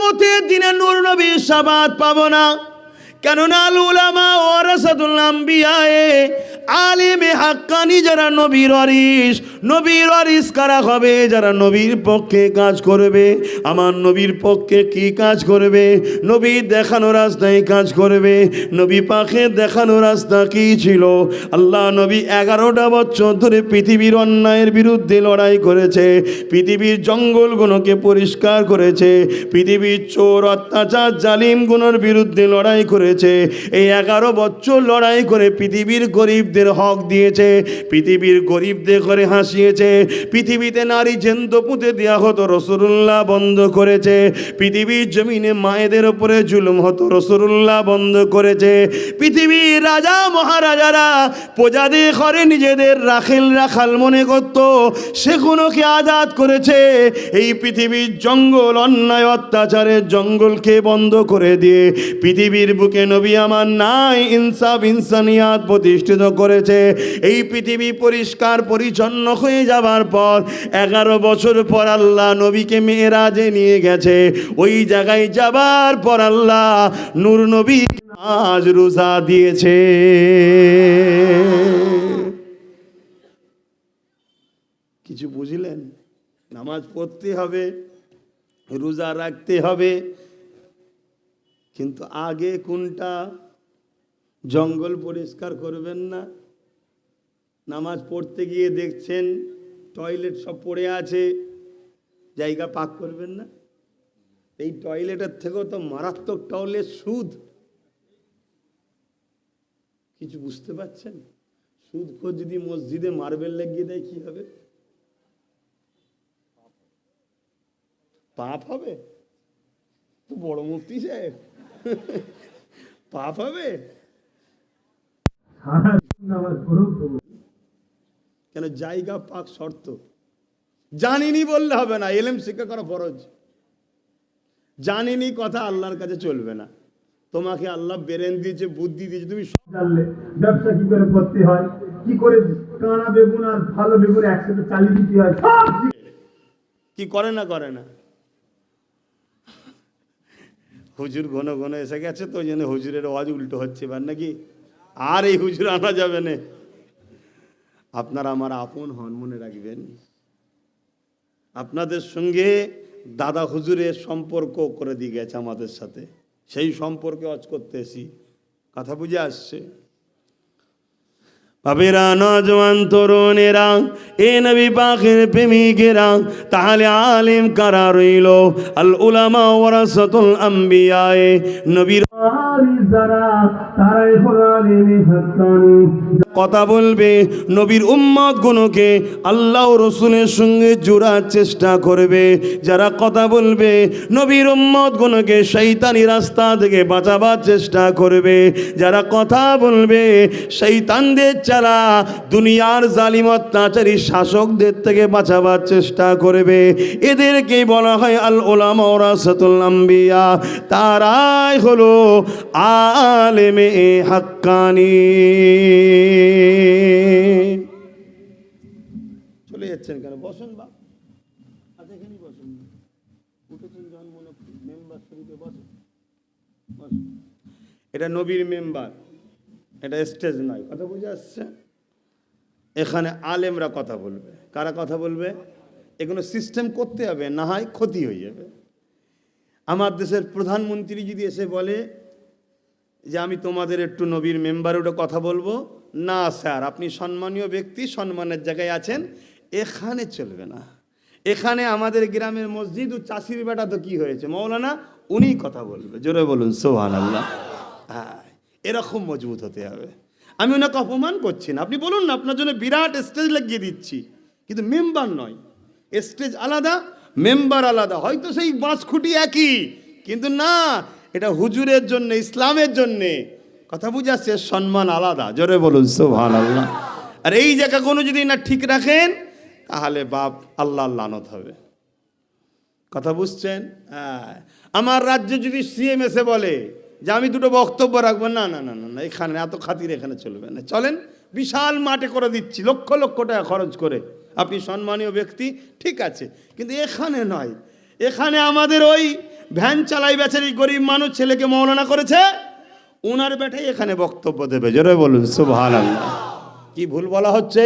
কিয়ামতের দিনে নূর নবীর শাফাত পাবো না। কেননা আল উলামা ওয়ারাসাতুল আম্বিয়া, আলিমে হাক্কানি যারা নবীর ওয়ারিস কারা হবে? যারা নবীর পক্ষে কাজ করবে। আমার নবীর পক্ষে কি কাজ করবে? নবীর দেখানো রাস্তায় কাজ করবে। নবী পাকের দেখানো রাস্তা কি ছিল? আল্লাহ নবী 11টা বছর ধরে পৃথিবীর অন্যায়ের বিরুদ্ধে লড়াই করেছে, পৃথিবীর জঙ্গলগুলোকে পরিষ্কার করেছে, পৃথিবীর চোর অত্যাচার জালিমগুলোর বিরুদ্ধে লড়াই করেছে। এই 11 বছর লড়াই করে পৃথিবীর গরিবদের হক দিয়েছে, পৃথিবীর গরিবদের করে হাসিয়েছে। পৃথিবীতে নারী জেন্ত পুঁতে দেওয়া হতো, রাসূলুল্লাহ বন্ধ করেছে। পৃথিবীর জমিনে মায়েদের উপরে জুলুম হতো, রাসূলুল্লাহ বন্ধ করেছে। পৃথিবীর রাজা মহারাজারা প্রজাদের ঘরে নিজেদের রাখাল মনে করত, সেগুলোকে আজাদ করেছে। এই পৃথিবীর জঙ্গল, অন্যায় অত্যাচারের জঙ্গলকে বন্ধ করে দিয়ে পৃথিবীর বুকে নবী আমার নাই ইনসাফ ইনসানিয়াত প্রতিষ্ঠিত করেছে। এই পৃথিবী পরিষ্কার পরিচ্ছন্ন হয়ে যাবার পর 11 বছর পর আল্লাহ নবীকে মেরাজে নিয়ে গেছে। ওই জায়গায় যাবার পর আল্লাহ নূর নবী নামাজ রোজা দিয়েছে। কিছু বুঝলেন? নামাজ পড়তে হবে, রোজা রাখতে হবে, কিন্তু আগে কোনটা? জঙ্গল পরিষ্কার করবেন না? নামাজ পড়তে গিয়ে দেখছেন টয়লেট সব পড়ে আছে, জায়গা পাক করবেন না? এই টয়লেটের থেকেও তো মারাত্মক টয়লেট সুদ। কিছু বুঝতে পারছেন? সুদখোর যদি মসজিদে মার্বেল লাগিয়ে দেয় কি হবে? পাপ হবে তো? বড় মুফতি সাহেব, পাপ হবে কেন? জায়গা পাক শর্ত। জানিনি বললে হবে না, এলেম শিক্ষা করা ফরজ। জানিনি কথা আল্লাহর কাছে চলবে না। তোমাকে আল্লাহ ব্রেন দিয়েছে, বুদ্ধি দিয়েছে, তুমি সব জানলে ব্যবসা কি করে করতে হয়, কি করে কানা বেগুন আর ভালো বেগুন একসাথে চালিয়ে দিতে হয়, সব কি করে না। হুজুর ঘন ঘন এসে গেছে তো, ওই জন্য হুজুরের আওয়াজ উল্টো হচ্ছে এবার নাকি। আর এই হুজুর আনা যাবে না। আপনারা আমার আপন হন, মনে রাখবেন। আপনাদের সঙ্গে দাদা হুজুরের সম্পর্ক করে দিয়ে গেছে আমাদের সাথে, সেই সম্পর্কে আজ করতেছি। কথা বুঝে আসছে? বাবেরা, নজওয়ান তরুণেরা, এ নবী পাকের প্রেমিকেরা, তাহলে আলেম কারা রইল? আল উলামা ওয়ারাসাতুল আম্বিয়া, নবীর যারা তারাই হলো আলেমে হাক্কানি। কথা বলবে নবীর উম্মত গুলোকে আল্লাহ রসুলের সঙ্গে জোড়ার চেষ্টা করবে। যারা কথা বলবে নবীর উম্মত গুলোকে শয়তানি রাস্তা থেকে বাঁচাবার চেষ্টা করবে। যারা কথা বলবে শয়তানদের চালা দুনিয়ার জালিম অত্যাচারী শাসকদের থেকে বাঁচাবার চেষ্টা করবে। এদেরকে বলা হয় আল উলামা ওয়ারাসাতুল আম্বিয়া। তারাই হলো আলেমে হাক্কানি। চলে যাচ্ছেন কেন? বসেন বাপ, আচ্ছা এখানেই বসেন। উঠেছেন যখন মনে মেম্বার শরীফে বসেন। এটা নবীর মেম্বার, এটা স্টেজ নয়। কথা বুঝে আসছে? এখানে আলেমরা কথা বলবে। কারা কথা বলবে? এগুলো সিস্টেম করতে হবে, না হয় ক্ষতি হয়ে যাবে। আমার দেশের প্রধানমন্ত্রী যদি এসে বলে যে আমি তোমাদের একটু নবীর মেম্বারে ওটা কথা বলবো, না স্যার, আপনি সম্মানীয় ব্যক্তি, সম্মানের জায়গায় আছেন, এখানে চলবে না। এখানে আমাদের গ্রামের মসজিদ ও চাষির বেটা তো কি হয়েছে, মৌলানা, উনি কথা বলবে। জোরে বলুন সুবহানাল্লাহ। হ্যাঁ, এরকম মজবুত হতে হবে। আমি ওনাকে অপমান করছি না, আপনি বলুন না, আপনার জন্য বিরাট স্টেজ লাগিয়ে দিচ্ছি, কিন্তু মেম্বার নয়। স্টেজ আলাদা, মেম্বার আলাদা। হয়তো সেই বাঁশখুঁটি একই, কিন্তু না, এটা হুজুরের জন্য, ইসলামের জন্যে। কথা বুঝাচ্ছে? সম্মান আলাদা। জোরে বলুন সুবহানাল্লাহ। আর এই জায়গাগুলো যদি না ঠিক রাখেন তাহলে বাপ আল্লাহ লানত হবে। কথা বুঝছেন? হ্যাঁ, আমার রাজ্যে যদি সিএম এসে বলে যে আমি দুটো বক্তব্য রাখবো, না না না না, এখানে এত খাতির এখানে চলবে না। চলেন, বিশাল মাঠে করে দিচ্ছি, লক্ষ লক্ষ টাকা খরচ করে, আপনি সম্মানীয় ব্যক্তি, ঠিক আছে, কিন্তু এখানে নয়। এখানে আমাদের ওই ভ্যান চালাই বেচারি গরিব মানুষ, ছেলেকে মৌলানা করেছে, ওনার বেটাই এখানে বক্তব্য দেবে। জোরে বলুন সুবহানাল্লাহ। কি ভুল বলা হচ্ছে?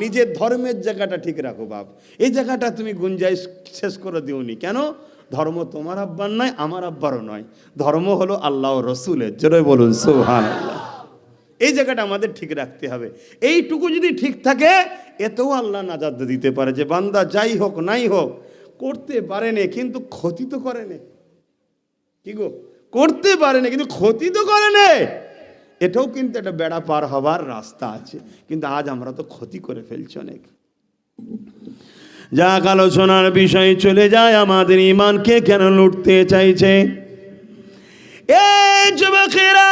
নিজের ধর্মের জায়গাটা ঠিক রাখো বাপ। এই জায়গাটা তুমি গুঞ্জাইশ শেষ করে দিওনি। কেন? ধর্ম তোমার আব্বার নয়, আমার আব্বারও নয়, ধর্ম হলো আল্লাহ ও রসুলের। জোরে বলুন সুবহানাল্লাহ। এই জায়গাটা আমাদের ঠিক রাখতে হবে। এইটুকু যদি ঠিক থাকে, এতেও আল্লাহ নাজাত দিতে পারে যে বান্দা যাই হোক নাই হোক করতে পারেনি, কিন্তু ক্ষতি তো করেনি। কি গো, করতে পারেনি কিন্তু ক্ষতি তো করেনি। এটাও কিন্তু একটা বেড়া পার হবার রাস্তা আছে, কিন্তু আজ আমরা তো ক্ষতি করে ফেলছি অনেক। যাক, আলোচনার বিষয় চলে যায়, আমাদের ইমানকে কেন লুটতে চাইছে এই যুবকেরা।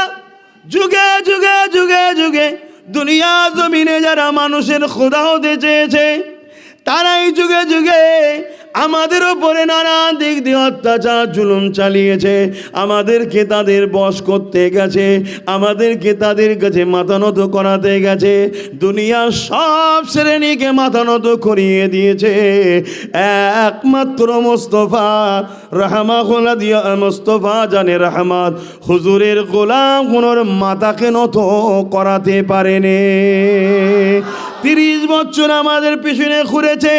যুগে যুগে যুগে যুগে দুনিয়া জমিনে যারা মানুষের খোদা হতে চেয়েছে, তারাই যুগে যুগে আমাদের ওপরে নানা দিক দিয়ে অত্যাচার জুলুম চালিয়েছে। আমাদেরকে তাদের বশ করতে গেছে, আমাদেরকে তাদের কাছে মাথা নত করাতে গেছে। দুনিয়ার সব শ্রেণীকে মাথা নত করিয়ে দিয়েছে। একমাত্র মোস্তফা রাহমাতুল্লাহ দিয়া মোস্তফা জানে রহমত হুজুরের গোলাম কোনোর মাথাকে নত করাতে পারেনি। 30 বছর আমাদের পিছনে ঘুরেছে,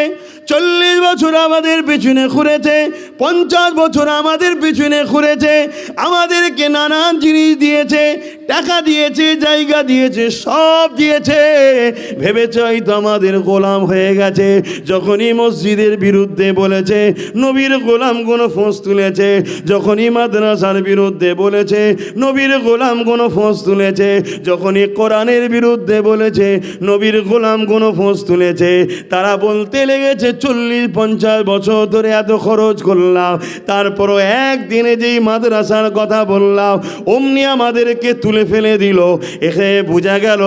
40 বছর আমাদের পিছনে ঘুরেছে, 50 বছর আমাদের পিছনে ঘুরেছে। আমাদেরকে নানান জিনিস দিয়েছে, টাকা দিয়েছে, জায়গা দিয়েছে, সব দিয়েছে। ভেবেছে হয়তো আমাদের গোলাম হয়ে গেছে। যখনই মসজিদের বিরুদ্ধে বলেছে, নবীর গোলাম কোনো ফোঁস তুলেছে। যখনই মাদ্রাসার বিরুদ্ধে বলেছে, নবীর গোলাম কোনো ফোঁস তুলেছে। যখনই কোরআনের বিরুদ্ধে বলেছে, নবীর গোলাম কোনো ফোঁস তুলেছে। তারা বলতে লেগেছে 40-50 বছর ধরে এত খরচ করলাম, তারপরও একদিনে যেই মাদ্রাসার কথা বললাম অমনি আমাদেরকে তুলে ফেলে দিল। এখানে বোঝা গেল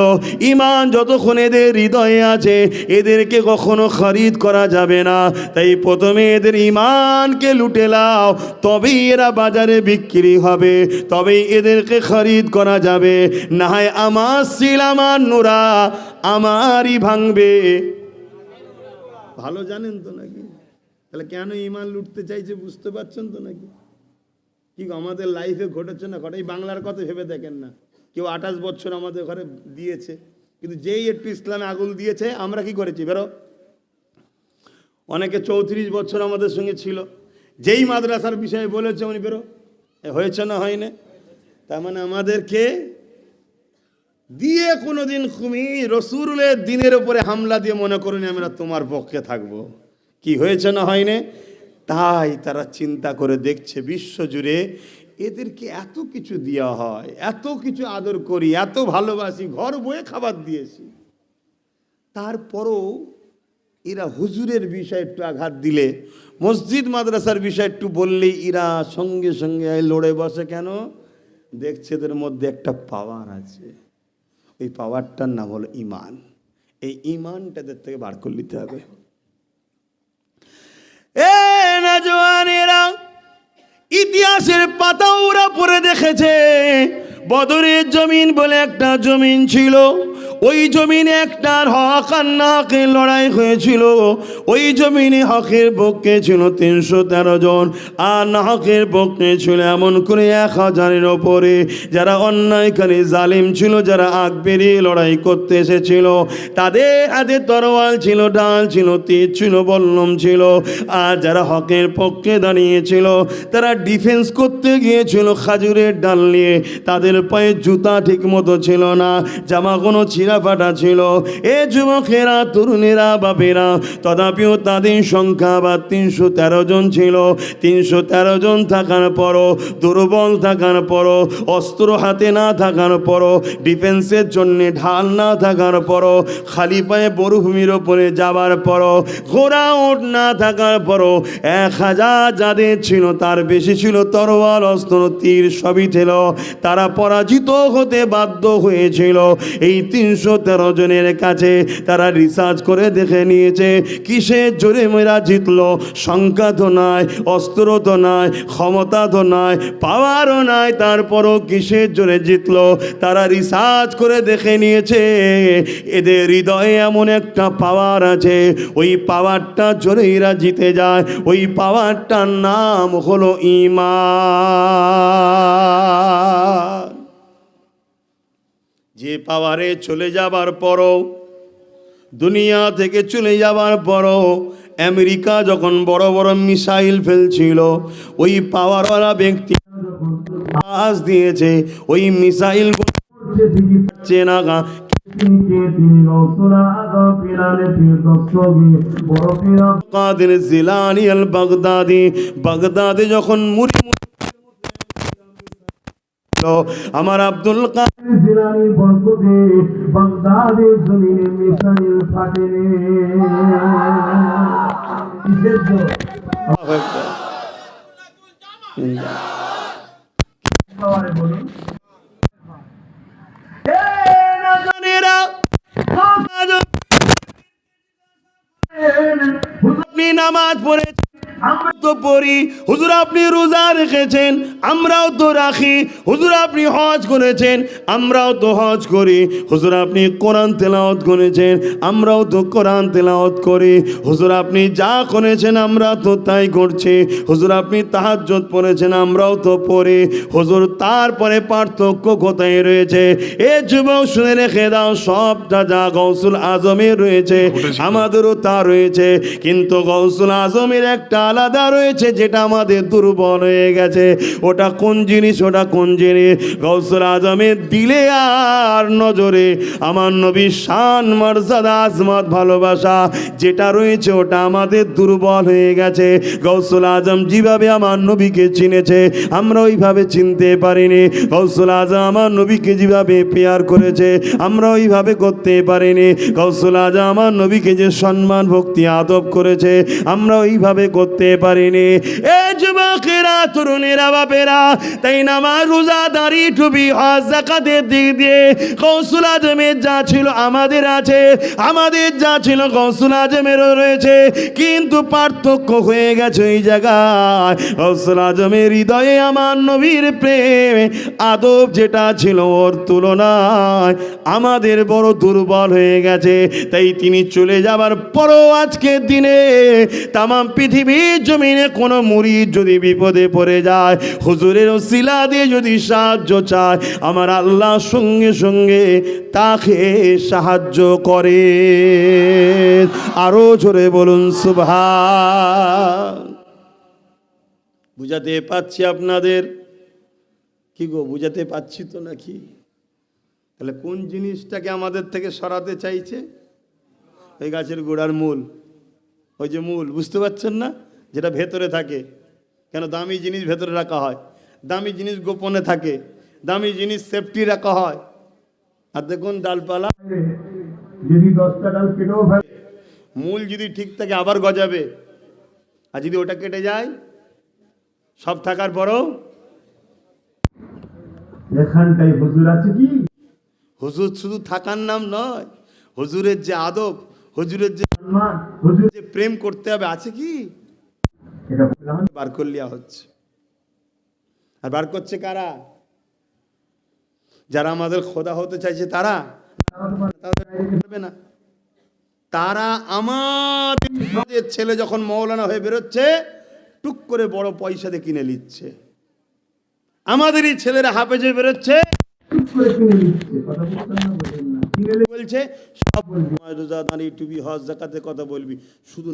ঈমান যতক্ষণ এদের হৃদয়ে আছে এদেরকে কখনো খরিদ করা যাবে না। তাই প্রথমে এদের ঈমানকে লুটে লাও, তবেই এরা বাজারে বিক্রি হবে, তবেই এদেরকে খরিদ করা যাবে। না হয় আমার সিল আমার নোরা আমারই ভাঙবে। ভালো জানেন তো নাকি? তাহলে কেন ঈমান লুটতে চাইছে বুঝতে পারছেন তো নাকি? কি আমাদের লাইফে ঘটেছে না ঘটে? এই বাংলার কথা ভেবে দেখেন না। কেউ 28 বছর আমাদের ঘরে দিয়েছে, কিন্তু যেই একটু ইসলামে আগুল দিয়েছে আমরা কি করেছি বেরো। অনেকে 34 বছর আমাদের সঙ্গে ছিল, যেই মাদ্রাসার বিষয়ে বলেছে উনি বেরো। হয়েছে না হয়নি? তার মানে আমাদেরকে দিয়ে কোনোদিন তুমি রসুলের দিনের উপরে হামলা দিয়ে মনে করুন আমরা তোমার পক্ষে থাকবো। কি হয়েছে না হয়নি? তাই তারা চিন্তা করে দেখছে বিশ্বজুড়ে এদেরকে এত কিছু দেওয়া হয়, এত কিছু আদর করি, এত ভালোবাসি, ঘর বয়ে খাবার দিয়েছি, তারপরও এরা হুজুরের বিষয়ে একটু আঘাত দিলে, মসজিদ মাদ্রাসার বিষয় একটু বললেই এরা সঙ্গে সঙ্গে লড়ে বসে। কেন? দেখছে এদের মধ্যে একটা পাওয়ার আছে, এই পাওয়ারটার নাম হলো ঈমান। এই ঈমানটা এদের থেকে বার করে নিতে হবে। ইতিহাসের পাতা ওরা পড়ে দেখেছে, বদরের জমিন বলে একটা জমিন ছিল। ওই জমিনে একটা হক আর নাকের লড়াই হয়েছিল। ওই জমিনে হকের পক্ষে ছিল 313 জন, আর না হকের পক্ষে ছিল এমন করে 1000-এর ওপরে। যারা অন্যায়কারী জালিম ছিল, যারা আগ বেরিয়ে লড়াই করতে এসেছিল, তাদের হাতে তরোয়াল ছিল, ডাল ছিল, তীর ছিল, বল্লম ছিল। আর যারা হকের পক্ষে দাঁড়িয়েছিল তারা ডিফেন্স করতে গিয়েছিল খাজুরের ডাল নিয়ে। তাদের পায়ে জুতা ঠিক মতো ছিল না, জামা কোনো ফাটা ছিল। এ যুবকেরা, তরুণেরা, বাপেরা, তথাপিও তাদের সংখ্যা বা 313 জন ছিল। 313 জন থাকার পরও, দুর্বল থাকার পরও, অস্ত্র হাতে না থাকার পরও, ডিফেন্সের জন্য ঢাল না থাকার পরও, খালি পায়ে মরুভূমির ওপরে যাবার পরও, ঘোড়া ওঠ না থাকার পরও 1000 যাদের ছিল তার বেশি ছিল তরোয়াল, অস্ত্র, তীর সবই ছিল। তারা পরাজিত হতে বাধ্য হয়েছিল। এই 313 213 জনের কাছে তারা রিসার্চ করে দেখে নিয়েছে কিসের জোরে মেয়েরা জিতলো। সংখ্যা তো নাই, অস্ত্র তো নাই, ক্ষমতা তো নাই, পাওয়ারও নাই, তারপরও কিসের জোরে জিতলো। তারা রিসার্চ করে দেখে নিয়েছে এদের হৃদয়ে এমন একটা পাওয়ার আছে, ওই পাওয়ারটা জোরে এরা জিতে যায়। ওই পাওয়ারটার নাম হলো ঈমান। যে পাওয়ারে চলে যাবার পরও, দুনিয়া থেকে চলে যাবার পরও আমেরিকা যখন বড় বড় মিসাইল ফেলছিল, ওই পাওয়ারওয়ালা ব্যক্তি আওয়াজ দিয়েছে ওই মিসাইল চেনা বাগদাদে যখন মুড়ি আমার আব্দুল কাদের জিলানীর বরকতে বাগদাদের জমিনে মিসাইল ফাটেনি। কিসের জন্য? বলুন আপনি নামাজ পড়েছেন, আমরা তো পড়ি। হুজুর আপনি রোজা রেখেছেন, আমরাও তো রাখি। হুজুর আপনি হজ করেছেন, আমরাও তো হজ করি। হুজুর আপনি কোরআন তেলাওয়াত করেছেন, আমরাও তো কোরআন তেলাওয়াত করি। হুজুর আপনি যা করেছেন আমরা তো তাই করছি। হুজুর আপনি তাহাজ্জুদ পড়েছেন, আমরাও তো পড়ি। হুজুর তারপরে পার্থক্য কোথায় রয়েছে? এ যুবক শুনে রেখে দাও, সবটা যা গৌসুল আজমের রয়েছে আমাদেরও তা রয়েছে, কিন্তু গৌসুল আজমের একটা আলাদা রয়েছে যেটা আমাদের দুর্বল হয়ে গেছে। ওটা কোন জিনিস? ওটা কোন জিনিস? গৌসুল আজমের দিলে আর নজরে আমার নবীর শান, মর্যাদা, আজমত, ভালোবাসা যেটা রয়েছে ওটা আমাদের দুর্বল হয়ে গেছে। গৌসুল আজম যেভাবে আমার নবীকে চিনেছে আমরা ওইভাবে চিনতে পারিনি। গৌসুল আজম আমার নবীকে যেভাবে পেয়ার করেছে আমরা ওইভাবে করতে পারিনি। গৌসুল আজম আমার নবীকে যে সম্মান, ভক্তি, আদব করেছে আমরা ওইভাবে করতে পারিনি। এ যুবকেরা, তরুণেরা, বাপেরা, তাই নামাজ, রোজা, দাড়ি, টুপি, হজ, যাকাতের দিক দিয়ে গৌসুল আজমের যা ছিল আমাদের আছে, আমাদের যা ছিল গৌসুল আজমেরও রয়েছে, কিন্তু পার্থক্য হয়ে গেছে এই জায়গায়। গৌসুল আজমের হৃদয়ে আমার নবীর প্রেম, আদব যেটা ছিল ওর তুলনায় আমাদের বড় দুর্বল হয়ে গেছে। তাই তিনি চলে যাবার পরও আজকের দিনে তামাম পৃথিবীর জমিনে কোনো মুরিদ যদি বিপদে পড়ে যায়, হুজুরের ওসিলা দিয়ে যদি সাহায্য চায়, আমার আল্লাহ সঙ্গে সঙ্গে তাকে সাহায্য করে। আরো জোরে বলুন সুবহান। বুঝাতে পাচ্ছি আপনাদের? কি গো, বুঝাতে পাচ্ছি তো নাকি? তাহলে কোন জিনিসটাকে আমাদের থেকে সরাতে চাইছে? ওই গাছের গোড়ার মূল, ওই যে মূল, বুঝতে পারছেন না? যেটা ভেতরে থাকে। কেন দামি জিনিস ভেতরে রাখা হয়? দামি জিনিস গোপনে থাকে, দামি জিনিস সেফটি রাখা হয়। আর দেখুন ডালপালা যদি 10টা ডাল কেটেও ফেলে, মূল যদি ঠিক থাকে আবার গজাবে। আর যদি ওটা কেটে যায়, সব থাকার পরও এখানটাই হুজুর আছে কি? হুজুর শুধু থাকার নাম নয়, হুজুরের যে আদব, হুজুরের যে সম্মান, হুজুর যে প্রেম করতে হবে আছে কি? এটা বার করলিয়া হচ্ছে। আর বার করছে কারা? যারা আমাদের খোদা হতে চাইছে তারা না। তারা আমাদের ছেলে যখন মৌলানা হয়ে বেরোচ্ছে, টুক করে বড় পয়সা দিয়ে কিনে নিচ্ছে। আমাদেরই ছেলেরা হাফেজে বেরোচ্ছে, টুক করে কিনে নিচ্ছে। কথা বলছে সব বলবি, রোজা, দাঁড়ি, টুপি, হজ, যাকাতের কথা বলবি, শুধু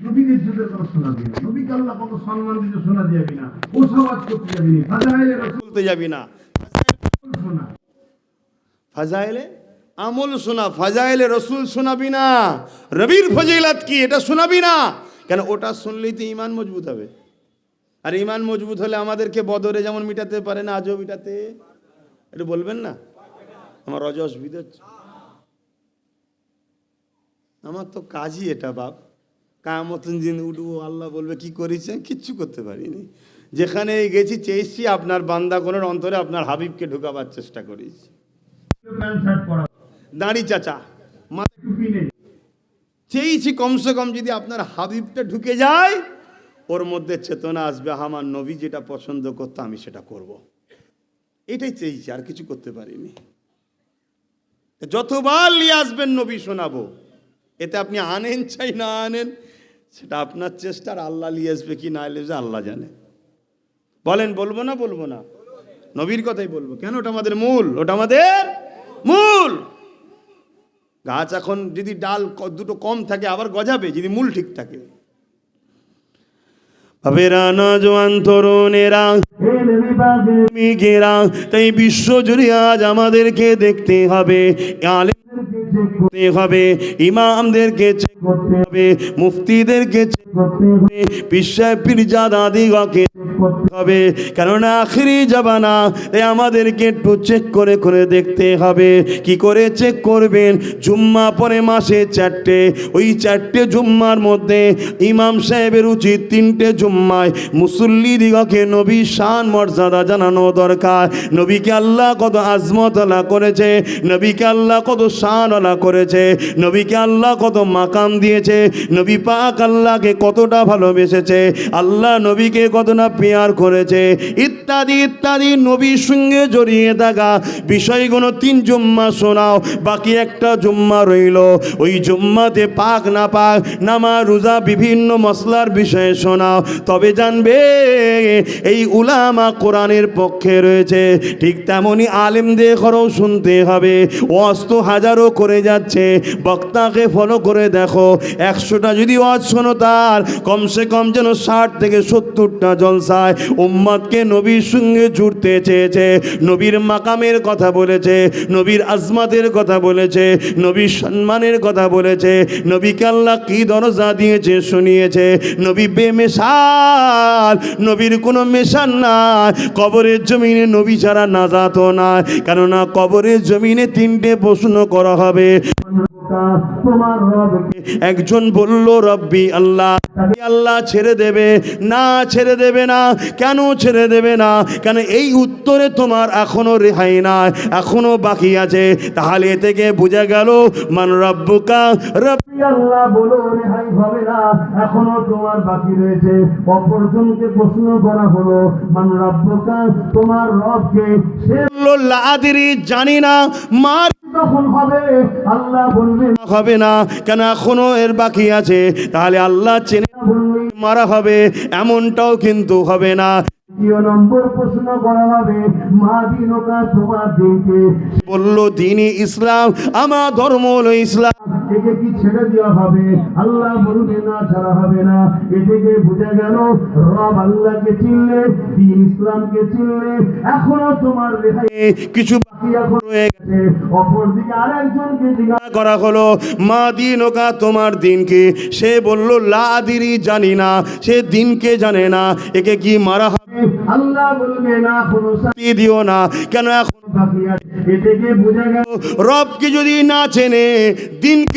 নবীদের যুগের কথা শোনাবি না, নবীকে আল্লাহ কত সম্মান দিতে শোনা যাবি না, ও সওয়াজ করতে যাবি না, ফাজাইলে রাসূল বলতে যাবি না, ফাজাইলে আমল শোনা, ফাজাইলে রাসূল শোনাবি না, রবির ফজিলত কি এটা শোনাবি না। কেন? ওটা শুনলেই তো ঈমান মজবুত হবে। আর ঈমান মজবুত হলে আমাদেরকে বদরে যেমন মিটাতে পারে না, আজও মিটাতে। এটা বলবেন না? আমার রজস বিদত, আমার তো কাজই এটা বাপ। কায়ামতের দিন উঠবো, আল্লাহ বলবে কি করেছেন? কিচ্ছু করতে পারিনি। যেখানে গেছি চেয়েছি আপনার বান্দাগণের অন্তরে আপনার হাবিবকে ঢুকাবার চেষ্টা করেছি। প্যান্ট শার্ট পরা, দাড়ি চাচা, মাথায় টুপি নেই, চেয়েছি কমসে কম যদি আপনার হাবিবটা ঢুকে যায় ওর মধ্যে চেতনা আসবে, আমার নবী যেটা পছন্দ করতো আমি সেটা করব। এটাই চেয়েছি, আর কিছু করতে পারিনি। যতবার নিয়ে আসবেন নবী শোনাবো, এতে আপনি আনেন চাই না আনেন সেটা আপনার চেষ্টার, আল্লাহ নিয়ে আসবে কি না এলে আল্লাহ জানে। বলেন বলবো না বলবো না? নবীর কথাই বলবো। কেন? ওটা আমাদের মূল, ওটা আমাদের মূল। গাছ এখন যদি ডাল দুটো কম থাকে আবার গজাবে যদি মূল ঠিক থাকে। বাবেরা, নজওয়ান তরুণেরা, তাই বিশ্ব জুড়ে আজ আমাদেরকে দেখতে হবে, আলেমদেরকে হবে, ইমামদেরকে করতে হবে, মুফতিদেরকে করতে হবে, পীরজাদাদিগকে করতে হবে, কেননা আখিরি জামানা, তাই আমাদেরকে একটু চেক করে করে দেখতে হবে। কি করে চেক করবেন? জুম্মা পরে মাসে 4টে, ওই 4টে জুম্মার মধ্যে ইমাম সাহেবের উচিত 3টে জুম্মায় মুসল্লিদিগকে নবী শান মর্যাদা জানানো দরকার। নবীকে আল্লাহ কত আজমত আলা করেছে, নবীকে আল্লাহ কত শান আলা করেছে, নবীকে আল্লাহ কত মাকাম দিয়েছে, নবী পাক আল্লাহকে কতটা ভালোবেসেছে, আল্লাহ নবীকে কতটা পেয়ার করেছে, ইত্যাদি ইত্যাদি নবীর সঙ্গে জড়িয়ে থাকা বিষয়গুলো 3 জুম্মা শোনাও। বাকি একটা জুম্মা রইল, ওই জুম্মাতে পাক না পাক, নামাজ রোজা বিভিন্ন মসলার বিষয়ে শোনাও। তবে জানবে এই উলামা কোরআনের পক্ষে রয়েছে। ঠিক তেমনি আলেমদের ঘরেও শুনতে হবে। ওয়াজ তো হাজারো করে যাচ্ছে, বক্তাকে ফলো করে দেখো, 100টা যদি ওয়াজ শোনো তার কমসে কম যেন 60 থেকে 70টা জলসায় উম্মতকে নবীর সঙ্গে জুড়তে চেয়েছে, নবীর মাকামের কথা বলেছে, নবীর আজমাতের কথা বলেছে, নবীর সম্মানের কথা বলেছে, নবীকে আল্লাহ কি দরজা দিয়েছে শুনিয়েছে। নবী বেমেশাল, নবীর কোনো মেশান নাই। কবরের জমিনে নবী ছাড়া নাজাত নাই, কেননা কবরের জমিনে 3টে প্রশ্ন করা হবে। তোমার রবকে, একজন বলল রব্বি আল্লাহ, আল্লাহ ছেড়ে দেবে না? ছেড়ে দেবে না। কেন ছেড়ে দেবে না? কেন এই উত্তরে তোমার এখনো রেহাই নাই, এখনো বাকি আছে। তাহলে এ থেকে বোঝা গেল মান রব্বুকা, রব্বি আল্লাহ বলো, রেহাই হবে না, এখনো তোমার বাকি রয়েছে। অপরজনকে প্রশ্ন করা হলো মান রব্বুকা, তোমার রবকে, সে বলল লা আদরি, জানি না। মার তখন হবে, আল্লাহ বলবে হবে না, কেন এখনো এর বাকি আছে। তাহলে আল্লাহ চেনে বললে মারা হবে, এমনটাও কিন্তু হবে না। 2 নম্বর প্রশ্ন করা হবে মা দিনকা, তোমার দিনকে, বলল দিনই ইসলাম, আমার ধর্ম হলো ইসলাম। একে কি ছেড়ে দেওয়া হবে? আল্লাহ বলবে না, ছাড়া হবে না। এ থেকে বুঝা গেল রব আল্লাহকে চিনলে, দিন ইসলামকে চিনলে এখনো তোমার রেহাই কিছু বাকি এখন রয়ে গেছে। অপরদিকে আরেকজনকে জিজ্ঞাসা করা হলো মা দিনকা, তোমার দিন কি? সে বলল লা আদিরি, জানি না। সে দিনকে জানে না, একে কি মারা হবে? আল্লাহ বলবে না, কোনো শাস্তি দিও না, কেন এখন বাকি আছে। এ থেকে বুঝা গেল রবকে যদি না চেনে, দিনকে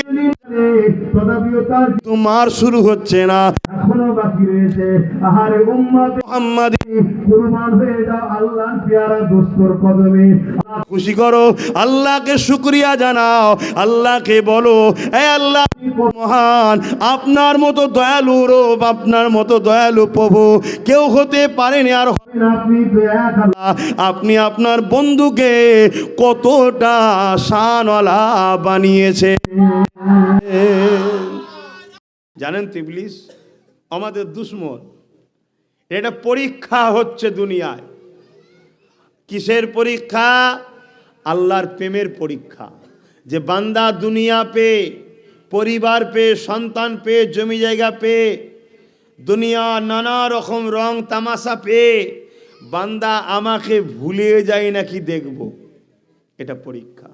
তথাপিও তার তোমার শুরু হচ্ছে না, এখনো বাকি রয়েছে। আহারে উম্মত মুহাম্মাদি, কুরবান হয়ে যাও আল্লাহর পেয়ারা দোস্তর কদমে। খুশি করো, আল্লাহকে শুকরিয়া জানাও, আল্লাহকে বলো হে আল্লাহ মহান, আপনার মতো দয়ালু রব, আপনার মতো দয়ালু প্রভু কেউ হতে পারেনি আর হবে না। আপনি তো এক আল্লাহ, আপনি আপনার বন্ধুকে কতটা শানওয়ালা বানিয়েছে। জানেন তো ইবলিস আমাদের দুশ্মন। এটা পরীক্ষা হচ্ছে দুনিয়ায়। কিসের পরীক্ষা? আল্লাহর প্রেমের পরীক্ষা। যে বান্দা দুনিয়া পেয়ে, পরিবার পেয়ে, সন্তান পেয়ে, জমি জায়গা পেয়ে, দুনিয়া নানা রকম রং তামাশা পেয়ে বান্দা আমাকে ভুলে যায় নাকি দেখব, এটা পরীক্ষা।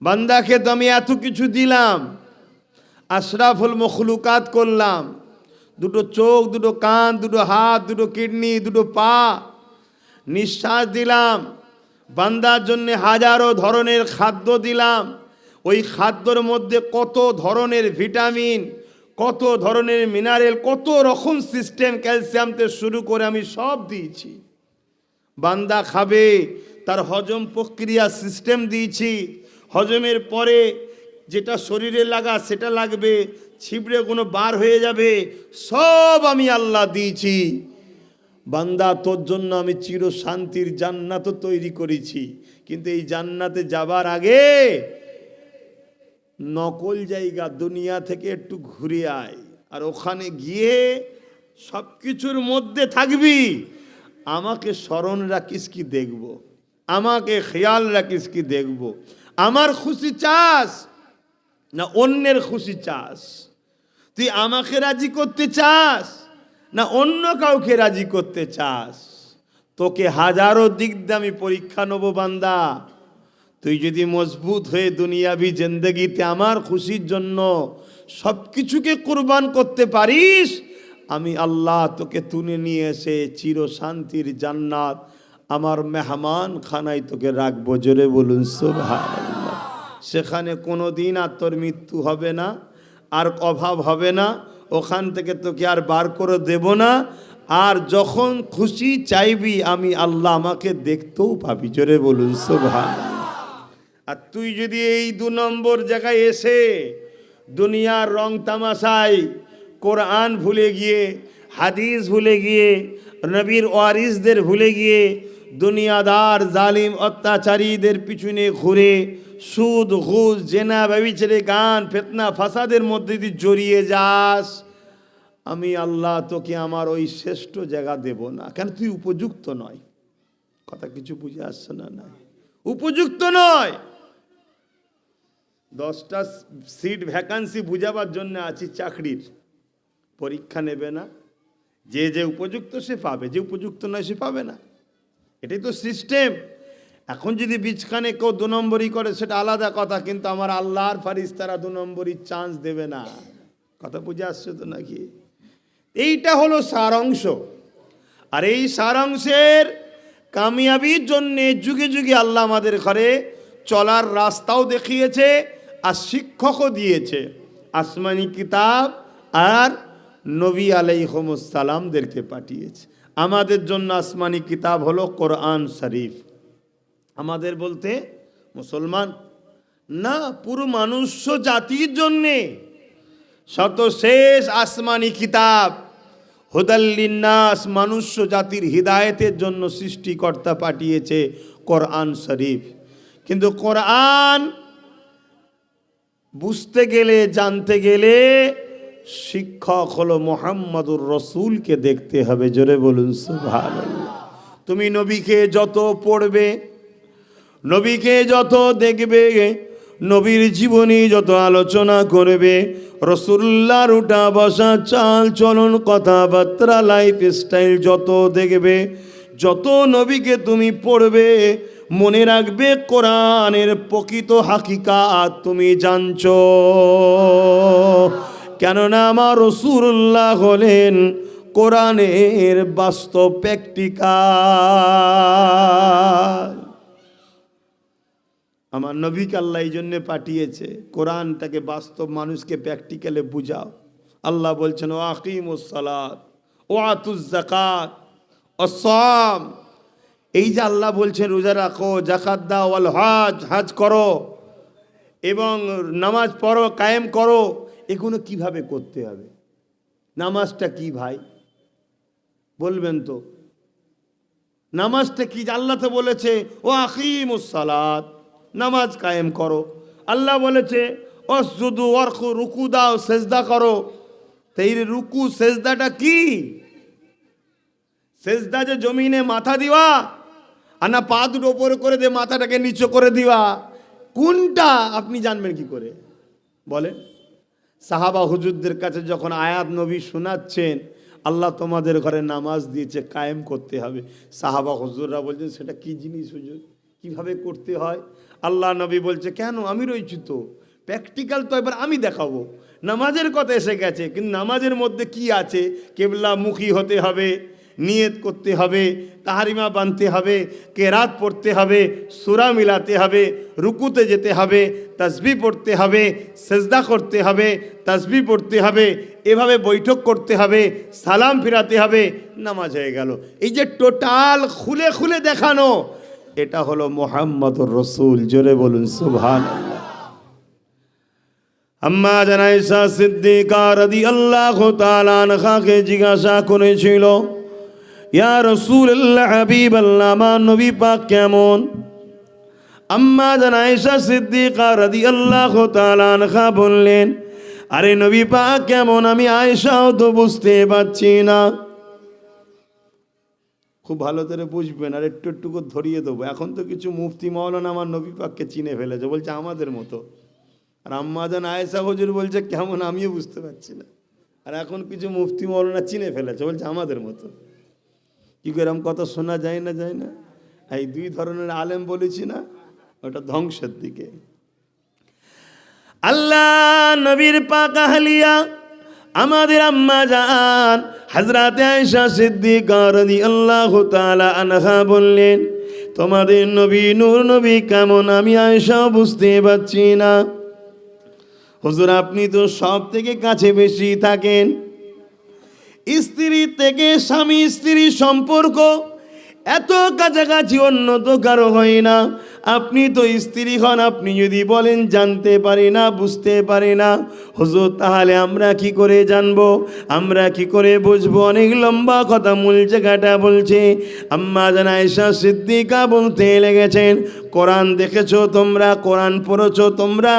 বান্দাকে তো আমি এত কিছু দিলাম, আশরাফুল মখলুকাত করলাম, 2 চোখ, 2 কান, 2 হাত, 2 কিডনি, 2 পা, নিঃশ্বাস দিলাম। বান্দার জন্য হাজারো ধরনের খাদ্য দিলাম। ওই খাদ্যর মধ্যে কত ধরনের ভিটামিন, কত ধরনের মিনারেল, কত রকম সিস্টেম, ক্যালসিয়াম থেকে শুরু করে আমি সব দিয়েছি। বান্দা খাবে, তার হজম প্রক্রিয়া সিস্টেম দিয়েছি। হজমের পরে যেটা শরীরে লাগা সেটা লাগবে, ছিবড়ে কোনো বার হয়ে যাবে, সব আমি আল্লাহ দিয়েছি। বান্দা, তোর জন্য আমি চির শান্তির জান্নাতও তৈরি করেছি, কিন্তু এই জান্নাতে যাবার আগে নকল জায়গা দুনিয়া থেকে একটু ঘুরে আয়, আর ওখানে গিয়ে সব কিছুর মধ্যে থাকবি। আমাকে স্মরণ রাখিস কি দেখব, আমাকে খেয়াল রাখিস কি দেখব। আমার খুশি চাস না অন্যের খুশি চাস? তুই আমাকে রাজি করতে চাস না অন্য কাউকে রাজি করতে চাস? তোকে হাজারো দিক দিয়ে আমি পরীক্ষা নেব বান্দা। তুই যদি মজবুত হয়ে দুনিয়াবি জিন্দেগিতে আমার খুশির জন্য সব কিছুকে কুরবান করতে পারিস, আমি আল্লাহ তোকে তুলে নিয়ে এসে চির শান্তির জান্নাত আমার মেহমান খানায় তোকে রাখবো। জোরে বলুন সুবহানাল্লাহ। সেখানে কোনো দিন আর তোর মৃত্যু হবে না, আর অভাব হবে না, ওখান থেকে তোকে আর বার করে দেব না। আর যখন খুশি চাইবি আমি আল্লাহ আমাকে দেখতেও পাবি। জোরে বলুন সুবহানাল্লাহ। আর তুই যদি এই 2 নম্বর জায়গায় এসে দুনিয়ার রং তামাশায় কোরআন ভুলে গিয়ে, হাদিস ভুলে গিয়ে, নবীর ওয়ারিসদের ভুলে গিয়ে দুনিয়াদার জালিম অত্যাচারীদের পিছনে ঘুরে সুদ ঘুষ জেনা ব্যভিচারে গান ফিতনা ফাসাদের মধ্যে যদি জড়িয়ে যাস, আমি আল্লাহ তোকে আমার ওই শ্রেষ্ঠ জায়গা দেব না। কেন? তুই উপযুক্ত নয়। কথা কিছু বুঝে আসছে না? না, উপযুক্ত নয়। 10টা সিট ভ্যাকান্সি বুঝাবার জন্য আছি চাকরির, পরীক্ষা নেবে না। যে যে উপযুক্ত সে পাবে, যে উপযুক্ত নয় সে পাবে না। এটাই তো সিস্টেম। এখন যদি বীজখানে কেউ 2 নম্বরই করে সেটা আলাদা কথা, কিন্তু আমার আল্লাহর ফারিস্তারা 2 নম্বরই চান্স দেবে না। কথা বুঝে আসছে তো নাকি? এইটা হলো সারাংশ। আর এই সারাংশের কামিয়াবির জন্যে যুগে যুগে আল্লাহ আমাদের ঘরে চলার রাস্তাও দেখিয়েছে আর শিক্ষকও দিয়েছে। আসমানি কিতাব আর নবী আলাইহিস সালামদেরকে পাঠিয়েছে। আমাদের জন্য আসমানি কিতাব হলো কোরআন শরীফ। আমাদের বলতে মুসলমান না, পুরো মনুষ্য জাতির জন্যে সর্বশেষ আসমানি কিতাব হুদাল লিন্নাস, মনুষ্য জাতির হিদায়েতের জন্য সৃষ্টিকর্তা পাঠিয়েছে কোরআন শরীফ। কিন্তু কোরআন বুঝতে গেলে, জানতে গেলে শিক্ষক হলো মুহাম্মদুর রাসূলকে দেখতে হবে। জোরে বলুন সুবহানাল্লাহ। তুমি নবীকে যত পড়বে, নবীকে যত দেখবে, নবীর জীবনী যত আলোচনা করবে, রাসূলুল্লাহর উঠা বসা চাল চলন কথাবার্তা লাইফ স্টাইল যত দেখবে, যত নবীকে তুমি পড়বে, মনে রাখবে কোরআনের প্রকৃত হাকিকাত তুমি জানছো। কেননা আমার রাসূলুল্লাহ হলেন কোরআনের বাস্তব প্র্যাকটিক্যাল। আমার নবীকে আল্লাহ এই জন্যে পাঠিয়েছে, কোরআনটাকে বাস্তব মানুষকে প্র্যাকটিক্যালে বুঝাও। আল্লাহ বলছেন ও আকিমুস সালাত ও আতুজ যাকাত ও সাম। এই যে আল্লাহ বলছেন রোজা রাখো, যাকাত দাও, ওয়াল হজ, হজ করো এবং নামাজ পড়ো, কায়েম করো, এগুলো কিভাবে করতে হবে? নামাজটা কি ভাই বলবেন তো? নামাজটা কি? আল্লাহ তো বলেছে ও আকিমুস সালাত, নামাজ কায়েম করো। আল্লাহ বলেছে অসজুদু ওয়ারকু, রুকু দাও, সেজদা করো। তো এই রুকু সেজদাটা কি? সেজদা যে জমিনে মাথা দিবা আর না পা দুটো ওপরে করে দিয়ে মাথাটাকে নিচু করে দিবা, কোনটা আপনি জানবেন কি করে বলেন? সাহাবা হুজুরদের কাছে যখন আয়াত নবী শোনাচ্ছেন, আল্লাহ তোমাদের ঘরে নামাজ দিয়েছে, কায়েম করতে হবে, সাহাবা হুজুররা বলছেন সেটা কি জিনিস হুজুর, কিভাবে করতে হয়? আল্লাহ নবী বলছে কেন, আমি রয়েছি তো, প্র্যাকটিক্যাল তো এবার আমি দেখাবো। নামাজের কথা এসে গেছে, কিন্তু নামাজের মধ্যে কি আছে? কেবলা মুখী হতে হবে, নিয়ত করতে হবে, তাহারিমা বানতে হবে, কেরাত পড়তে হবে, সূরা মিলাতে হবে, রুকুতে যেতে হবে, তাসবিহ পড়তে হবে, সেজদা করতে হবে, তাসবিহ পড়তে হবে, এভাবে বৈঠক করতে হবে, সালাম ফিরাতে হবে, নামাজ হয়ে গেল। এই যে টোটাল খুলে খুলে দেখানো, এটা হলো মুহাম্মদুর রাসূল। জোরে বলুন সুবহানাল্লাহ। আম্মা জান আয়েশা সিদ্দিকা রাদিয়াল্লাহু তাআলা আনহাকে জিজ্ঞাসা করেছিল, ইয়া রাসূলুল্লাহ, হাবিবাল্লাহ, আমার নবী পাক কেমন? আম্মা জান আয়েশা সিদ্দিকা রাদিয়াল্লাহু তাআলা আনহা বললেন, আরে নবী পাক কেমন আমি আয়েশাও তো বুঝতে পারছি না। খুব ভালো করে বুঝবেন, আর একটু একটু করে ধরিয়ে দেবো। এখন তো কিছু মুফতি মাওলানা আমার নবী পাককে চিনে ফেলেছে, বলছে আমাদের মতো। আর আম্মা জান আয়েশা হুজুর বলছে কেমন আমিও বুঝতে পারছি না। আর এখন কিছু মুফতি মাওলানা চিনে ফেলেছে, বলছে আমাদের মতো। কি করে এরকম কথা শোনা যায় না, যায় না? এই দুই ধরনের আলেম বলেছি না, ওটা ধ্বংসের দিকে। আল্লাহ নবীর পাক আহলিয়া আমাদের আম্মা জান হযরত আয়েশা সিদ্দিকা রাদিয়াল্লাহু তাআলা আনহা বললেন, তোমাদের নবী নূর নবী কেমন আমি আয়েশা বুঝতে পারছি না। হুজুর আপনি তো সব থেকে কাছে বেশি থাকেন, স্ত্রী থেকে স্বামী স্ত্রী সম্পর্ক এত কাছাকাছি অন্য তো কারো হয় না। আপনি তো স্ত্রী হন, আপনি যদি বলেন জানতে পারি না, বুঝতে পারি না, হুজুর তাহলে আমরা কি করে জানবো, আমরা কি করে বুঝবো? অনেক লম্বা কথা, মূল জায়গাটা বলছে। আম্মা জান আয়েশা সিদ্দিকা বলতে লেগেছেন, কোরআন দেখেছো তোমরা, কোরআন পড়েছো তোমরা?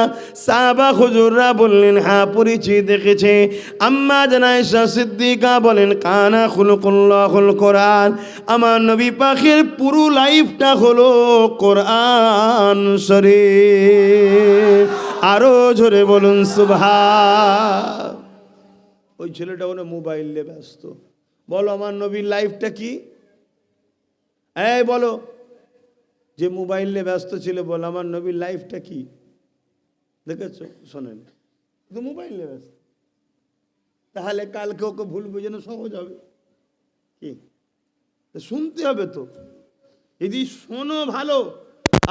সাহাবা হুজুররা বললেন হ্যাঁ পড়েছি, দেখেছে। আম্মা জান আয়েশা সিদ্দিকা বলেন, কানা খুলুকুল্লাহুল কোরআন, আমার নবী পাকের পুরো লাইফটা হলো কোরআন শরীফ। আরো জোরে বলুন সুবহান। ওই ছেলেটা ওনে মোবাইল নিয়ে ব্যস্ত। বলো আমার নবীর লাইফটা কি? এই বলো, যে মোবাইল নিয়ে ব্যস্ত ছিল, বলো আমার নবীর লাইফটা কি? দেখেছো? শোনেন, তো মোবাইল নিয়ে ব্যস্ত। তাহলে কালকে ওকে ভুল বোঝানো সহজ হবে কি? শুনতে হবে তো, যদি শোনো ভালো,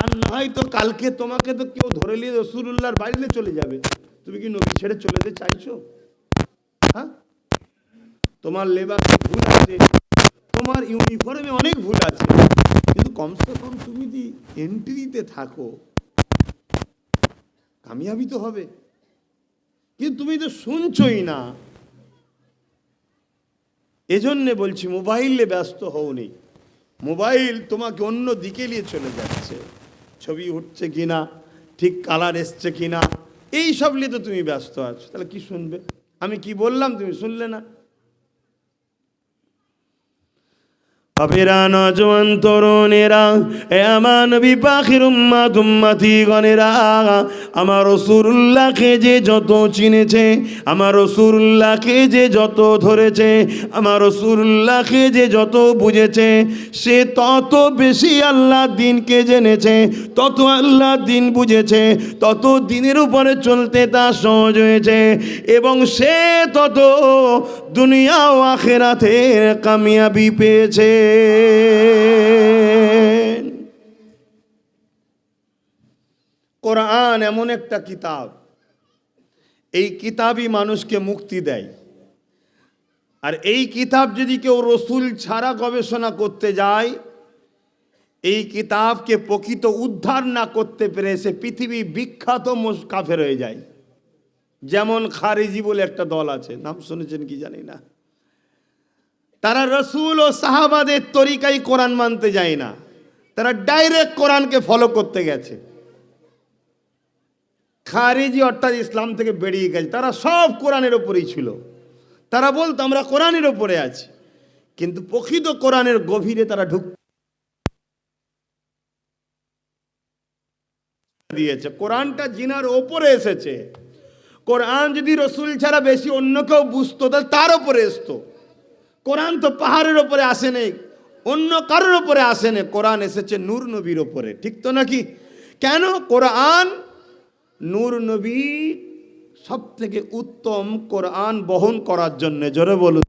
আর না হয় তো কালকে তোমাকে তো কেউ ধরে নিয়ে রাসূলুল্লাহর বাড়িতে চলে যাবে। তুমি কি নবী ছেড়ে চলে যেতে চাইছো? হ্যাঁ, তোমার লেবাসে ভুল আছে, তোমার ইউনিফর্মে অনেক ভুল আছে, কিন্তু কমসে কম তুমি যদি এন্ট্রিতে থাকো, কামিয়াবি তো হবে। কিন্তু তুমি তো শুনছই না। এজন্যে বলছি মোবাইলে ব্যস্ত হওনি। মোবাইল তোমাকে অন্য দিকে নিয়ে চলে যাচ্ছে। ছবি উঠছে কিনা, ঠিক কালার এসছে কিনা, এই সব নিয়ে তো তুমি ব্যস্ত আছো। তাহলে কি শুনবে? আমি কি বললাম তুমি শুনলে না। বাপেরা, নজওয়ান তরুণেরা, এ আমার নবী পাখির উম্মাত উম্মতি গণেরা, আমার রাসূলুল্লাহকে যে যত চিনেছে, আমার রাসূলুল্লাহকে যে যত ধরেছে, আমার রাসূলুল্লাহকে যে যত বুঝেছে, সে তত বেশি আল্লাহর দ্বীনকে জেনেছে, তত আল্লাহর দ্বীন বুঝেছে, তত দ্বীনের উপরে চলতে তার সহজ হয়েছে, এবং সে তত দুনিয়া ও আখিরাতের কামিয়াবি পেয়েছে। কোরআন এমন একটা কিতাব, এই কিতাবই মানুষকে মুক্তি দেয়। আর এই কিতাব যদি কেউ রসুল ছাড়া গবেষণা করতে যায়, এই কিতাবকে প্রকৃত উদ্ধার না করতে পেরে সে পৃথিবী বিখ্যাত কাফের হয়ে যায়। যেমন খারিজি বলে একটা দল আছে, নাম শুনেছেন কি জানি না। তারা রসুল ও সাহাবাদের তরিকায় কোরআন মানতে যায় না, তারা ডাইরেক্ট কোরআনকে ফলো করতে গেছে। খারিজি অর্থাৎ ইসলাম থেকে বেরিয়ে গেছে। তারা সব কোরআনের ওপরেই ছিল, তারা বলতো আমরা কোরআনের ওপরে আছি, কিন্তু প্রকৃত কোরআনের গভীরে তারা ঢুক দিয়েছে। কোরআনটা জিনার ওপরে এসেছে। কোরআন যদি রসুল ছাড়া বেশি অন্য কেউ বুঝতো তাহলে তার ওপরে আসতো। কোরআন তো পাহাড়ের ওপরে আসে নেই, অন্য কারোর ওপরে আসে নেই, কোরআন এসেছে নূর নবীর ওপরে। ঠিক তো নাকি? কেন? কোরআন নূর নবী সব থেকে উত্তম কোরআন বহন করার জন্য। জোরে বলুন।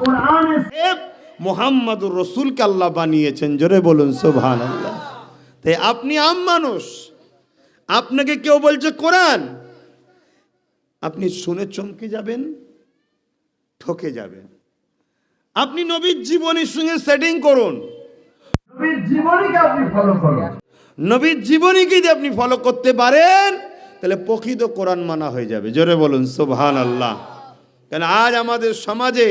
কোরআন মুহাম্মদুর রাসূলকে আল্লাহ বানিয়েছেন। জোরে বলুন সুবহানাল্লাহ। তাই আপনি আম মানুষ, আপনাকে কেউ বলছে কোরআন, আপনি শুনে চমকে যাবেন, ঠকে যাবেন। আপনি নবীর জীবনের সঙ্গে সেটিং করুন। নবীর জীবনীকে আপনি ফলো করুন। নবীর জীবনীকে যদি আপনি ফলো করতে পারেন তাহলে প্রকৃত কোরআন মানা হয়ে যাবে। জোরে বলুন সুবহানাল্লাহ। কেন আজ আমাদের সমাজে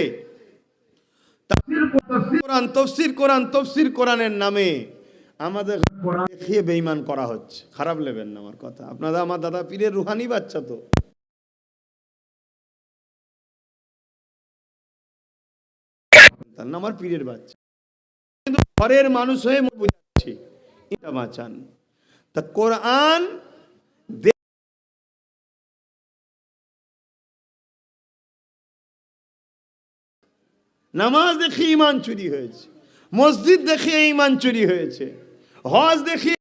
তফসির কোরআনের নামে আমাদের কোরআন দেখিয়ে বেঈমান করা হচ্ছে। খারাপ নেবেন না আমার কথা, আপনারা আমার দাদা পীরের রুহানি বাচ্চা, তো আমার পীরের বাচ্চা, কিন্তু ঘরের মানুষ হয়ে বুঝাচ্ছি এটা বাঁচান। তা কোরআন নামাজ দেখে ঈমান চুরি হয়েছে, মসজিদ দেখে ঈমান চুরি হয়েছে, হজ দেখে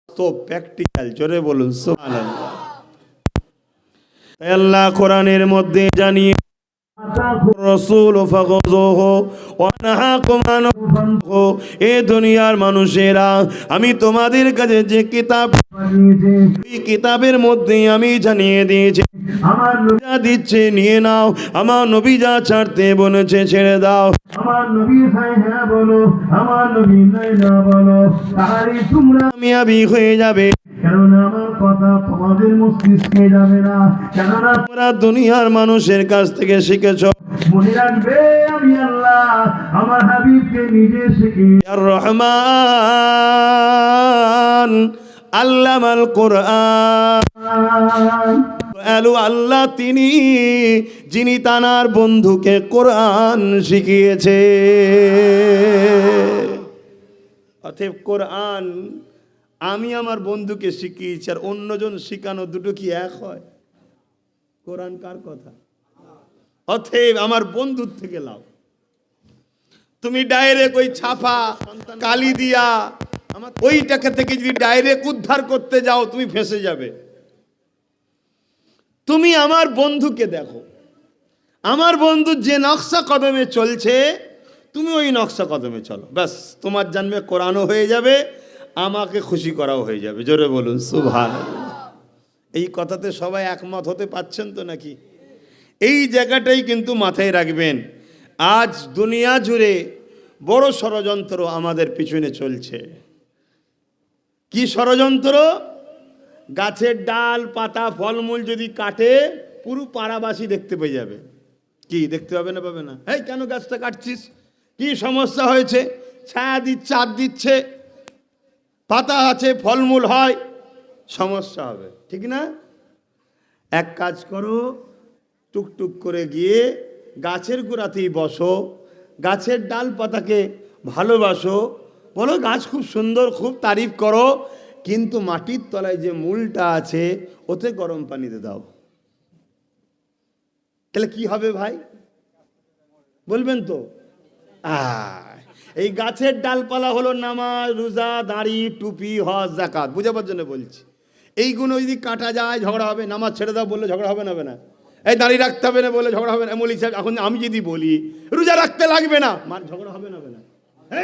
তো প্র্যাকটিক্যাল। জোরে বলুন সুবহানাল্লাহ। তাই আল্লাহ কোরআনের মধ্যে জানিয়ে রাসূল ফাগুযুহু ওয়া নাহাকুম আনহু, এ দুনিয়ার মানুষেরা আমি তোমাদের কাছে যে কিতাব পাঠিয়েছি এই কিতাবের মধ্যে আমি জানিয়ে দিয়েছি আমার নবী যা দিচ্ছে নিয়ে নাও, আমার নবী যা ছাড়তে বলেছে ছেড়ে দাও। আমার নবী হ্যাঁ বলো, আমার নবী না বলো, তাহলে তোমরা কামিয়াবি হয়ে যাবে। কেননা আমার কথা তোমাদের মস্তিষ্কে যাবে না, কেননা তোমরা দুনিয়ার মানুষের কাছ থেকে শিখেছো। মনে রাখবে আমি আল্লাহ আমার হাবিবকে নিজে শিখিয়ে আর রহমান আল্লামাল কোরআন, আল্লাহ তিনি যিনি তানার বন্ধুকে কোরআন শিখিয়েছে। অতএব কোরআন আমি আমার বন্ধুকে শিখিয়েছি আর অন্যজন শিখানো, দুটো কি এক হয়? কোরআন কার কথা? অতএব আমার বন্ধুর থেকে লাও। তুমি ডাইরেক্ট ওই ছাপা কালি দিয়া আমার ওই টাকা থেকে যদি ডাইরেক্ট উদ্ধার করতে যাও তুমি ফেঁসে যাবে। তুমি আমার বন্ধুকে দেখো, আমার বন্ধু যে নকশা কদমে চলছে তুমি ওই নকশা কদমে চলো, ব্যাস তোমার জন্মে কোরআনও হয়ে যাবে, আমাকে খুশি করাও হয়ে যাবে। জোরে বলুন সুবহানাল্লাহ। এই কথাতে সবাই একমত হতে পারছেন তো নাকি? এই জায়গাটাই কিন্তু মাথায় রাখবেন। আজ দুনিয়া জুড়ে বড় ষড়যন্ত্র আমাদের পিছনে চলছে। কি ষড়যন্ত্র? গাছের ডাল পাতা ফলমূল যদি কাটে পুরো পাড়াবাসী দেখতে পেয়ে যাবে। কি দেখতে পাবে না? পাবে না? এই কেন গাছটা কাটছিস, কি সমস্যা হয়েছে? ছায়া দিচ্ছে, চাঁদ দিচ্ছে, পাতা আছে, ফলমূল হয়, সমস্যা হবে, ঠিক না? এক কাজ করো, টুকটুক করে গিয়ে গাছের গোড়াতেই বসো, গাছের ডাল পাতাকে ভালোবাসো, বলো গাছ খুব সুন্দর, খুব তারিফ করো, কিন্তু মাটির তলায় যে মূলটা আছে ওতে গরম পানিতে দাও। তাহলে কি হবে ভাই বলবেন তো? এই গাছের ডালপালা হলো নামাজ, রোজা, দাড়ি, টুপি, হজ, যাকাত, বুঝাবার জন্য বলছি। এইগুলো যদি কাটা যায় ঝগড়া হবে। নামাজ ছেড়ে দাও বললে ঝগড়া হবে না? হবে না? এই দাড়ি রাখতে হবে না বলে ঝগড়া হবে না? মৌলভী সাহেব এখন আমি যদি বলি রোজা রাখতে লাগবে না, ঝগড়া হবে না? হবে না?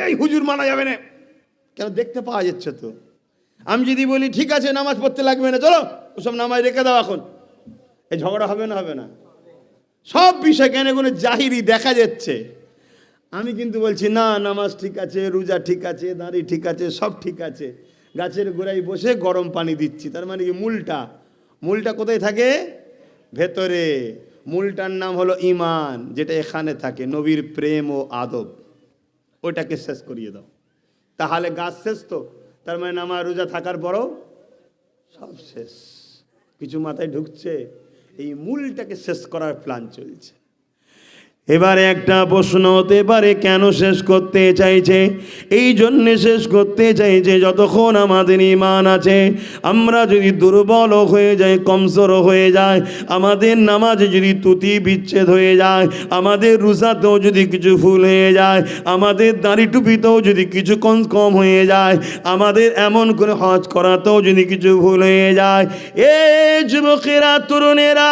এই হুজুর মানা যাবে না, কেন দেখতে পাওয়া যাচ্ছে তো। আমি যদি বলি ঠিক আছে নামাজ পড়তে লাগবে না, চলো ওসব নামাজ রেখে দাও এখন, এই ঝগড়া হবে না? হবে না? সব বিষয় কেন কোনো জাহিরি দেখা যাচ্ছে। আমি কিন্তু বলছি না, নামাজ ঠিক আছে, রোজা ঠিক আছে, দাড়ি ঠিক আছে, সব ঠিক আছে, গাছের গোড়ায় বসে গরম পানি দিচ্ছি। তার মানে কি মূলটা কোথায় থাকে? ভেতরে। মূলটার নাম হলো ঈমান, যেটা এখানে থাকে, নবীর প্রেম ও আদব, ওইটাকে শেষ করিয়ে দাও, তাহলে গাছ শেষ তো। তার মানে নামাজ রোজা থাকার পরও সব শেষ। কিছু মাথায় ঢুকছে? এই মূলটাকে শেষ করার প্ল্যান চলছে। এবারে একটা প্রশ্ন হতে পারে, কেন শেষ করতে চাইছে? এই জন্যে শেষ করতে চাইছে যতক্ষণ আমাদের ঈমান আছে, আমরা যদি দুর্বল হয়ে যাই, কমজোর হয়ে যায়, আমাদের নামাজে যদি ত্রুটি বিচ্ছেদ হয়ে যায়, আমাদের রোজাতেও যদি কিছু ভুল হয়ে যায়, আমাদের দাড়ি টুপিতেও যদি কিছু কম হয়ে যায়, আমাদের এমন করে হজ করাতেও যদি কিছু ভুল হয়ে যায়, এ যুবকেরা, তরুণেরা,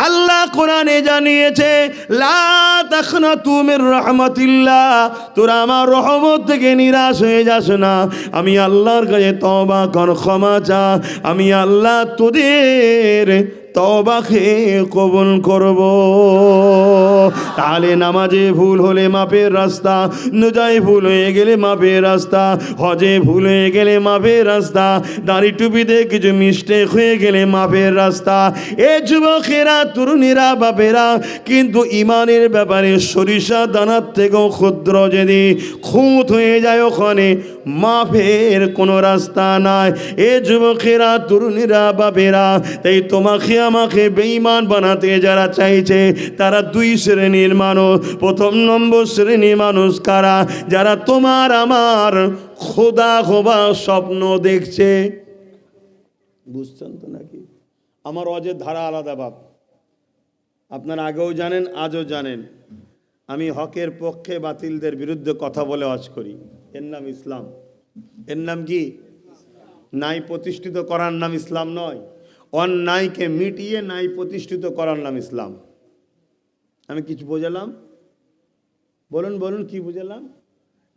আল্লাহ কোরআনে জানিয়েছে লা তাখনাতু মির রাহমাতিল্লাহ, তোরা আমার রহমত থেকে নিরাশ হয়ে যাস না। আমি আল্লাহর কাছে তওবা কর, ক্ষমা চা। আমি আল্লাহ তোদের তওবাকে কবুল করব। তাহলে নামাজে ভুল হলে মাপের রাস্তা, রোজায় ভুল হয়ে গেলে মাপের রাস্তা, হজে ভুল হয়ে গেলে মাপের রাস্তা, দাড়ি টুপিতে কিছু মিস্টেক হয়ে গেলে মাপের রাস্তা। এ যুবকেরা, তরুণীরা, বাপেরা, কিন্তু ইমানের ব্যাপারে সরিষা দানার থেকেও ক্ষুদ্র যদি খুঁত হয়ে যায়, ওখানে মাপের কোনো রাস্তা নাই। এ যুবকেরা, তরুণীরা, বাপেরা, তাই তোমাকে আমাকে বেঈমান বানাতে যারা চাইছে তারা দুই শ্রেণীর মানুষ। প্রথম নম্বর শ্রেণীর মানুষ কারা? যারা তোমার আমার খোদা হবার স্বপ্ন দেখছে। বুঝছেন তো নাকি? আমার অজের ধারা আলাদা বাপ, আপনারা আগেও জানেন, আজও জানেন। আমি হকের পক্ষে বাতিলদের বিরুদ্ধে কথা বলে ওয়াজ করি। এর নাম ইসলাম। এর নাম কি? ন্যায় প্রতিষ্ঠিত করার নাম ইসলাম নয়। অন্যায়কে মিটিয়ে ন্যায় প্রতিষ্ঠিত করার নাম ইসলাম। আমি কিছু বোঝালাম? বলুন বলুন, কি বুঝালাম?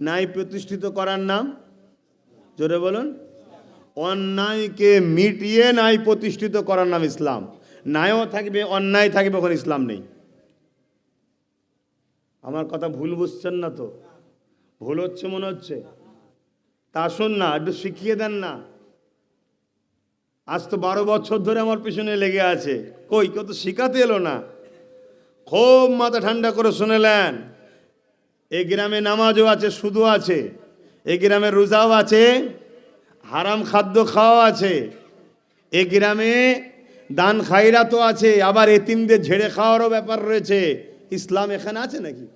ন্যায় প্রতিষ্ঠিত করার নাম, জোরে বলুন। অন্যায়কে মিটিয়ে ন্যায় প্রতিষ্ঠিত করার নাম ইসলাম। ন্যায়ও থাকবে, অন্যায় থাকবে, ওখানে ইসলাম নেই। আমার কথা ভুল বুঝছেন না তো? ভুল হচ্ছে মনে হচ্ছে? তা শুন না, একটু শিখিয়ে দেন না। আজ তো 12 বছর ধরে আমার পিছনে লেগে আছে, কই কেউ তো শিখাতে এলো না। খুব মাথা ঠান্ডা করে শুনেলেন। এই গ্রামে নামাজও আছে, সুদও আছে। এই গ্রামে রোজাও আছে, হারাম খাদ্য খাওয়া আছে। এই গ্রামে দান খায়রাতও আছে, আবার এতিমদের ঝেড়ে খাওয়ারও ব্যাপার রয়েছে। ইসলাম এখানে আছে নাকি?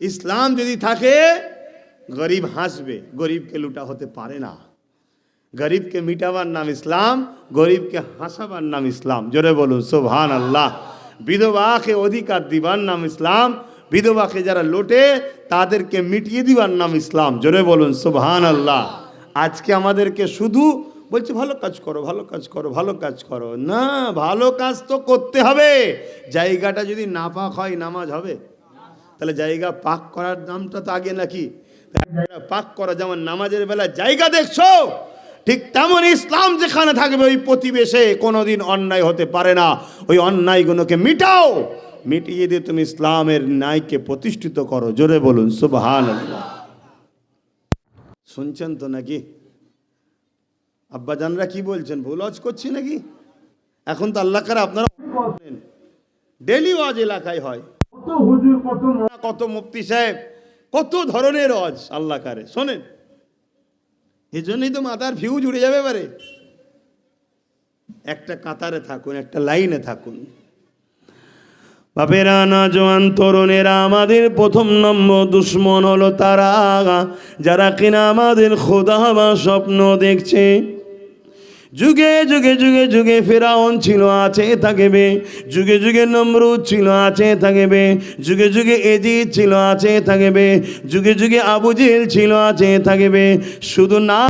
ইসলাম যদি থাকে, গরিব হাসবে। গরিবকে লুটা হতে পারে না। গরিবকে মিটাবার নাম ইসলাম, গরিবকে হাসাবার নাম ইসলাম। জোরে বলুন সুবহানাল্লাহ। বিধবাকে অধিকার দিবার নাম ইসলাম, বিধবাকে যারা লোটে তাদেরকে মিটিয়ে দিবার নাম ইসলাম। জোরে বলুন সুবহানাল্লাহ। আজকে আমাদেরকে শুধু বলছে ভালো কাজ করো, ভালো কাজ করো, ভালো কাজ করো। না, ভালো কাজ তো করতে হবে। জায়গাটা যদি না পাক হয়, নামাজ হবে? তাহলে জায়গা পাক করার নামটা তো আগে নাকি? পাক করা যেমন নামাজের বেলা জায়গা দেখছো, ঠিক তেমন ইসলাম যেখানে থাকবে ওই প্রতিবেশে কোনোদিন অন্যায় হতে পারে না। ওই অন্যায়গুলোকে মিটাও, মিটিয়ে দিয়ে তুমি ইসলামের ন্যায়কে প্রতিষ্ঠিত করো। জোরে বলুন সুবহানাল্লাহ। শুনছেন তো নাকি? আব্বাজানরা কি বলছেন? ভুল ওয়াজ করছি নাকি? এখন তো আল্লাহ করে আপনারা ডেলি ওয়াজ এলাকায় হয়, কত হুজুর, কত মুফতি সাহেব, কত ধরনের ওয়াজ আল্লাহ করে শোনেন। এই জন্যই তো মাথার ফিউজ উড়ে যাবে পারে। একটা কাতারে থাকুন, একটা লাইনে থাকুন। বাপেরা, না জওয়ান তরুণেরা, আমাদের প্রথম নম্বর দুশ্মন হলো তারা যারা কিনা আমাদের খোদা হবার স্বপ্ন দেখছে। যুগে যুগে যুগে যুগে ফেরাউন ছিল, আছে থাকবে। যুগে যুগে নমরুদ ছিল, আছে থাকবে। যুগে যুগে এজিদ ছিল, আছে থাকবে। যুগে যুগে আবু জেহেল ছিল, আছে থাকবে। শুধু নাম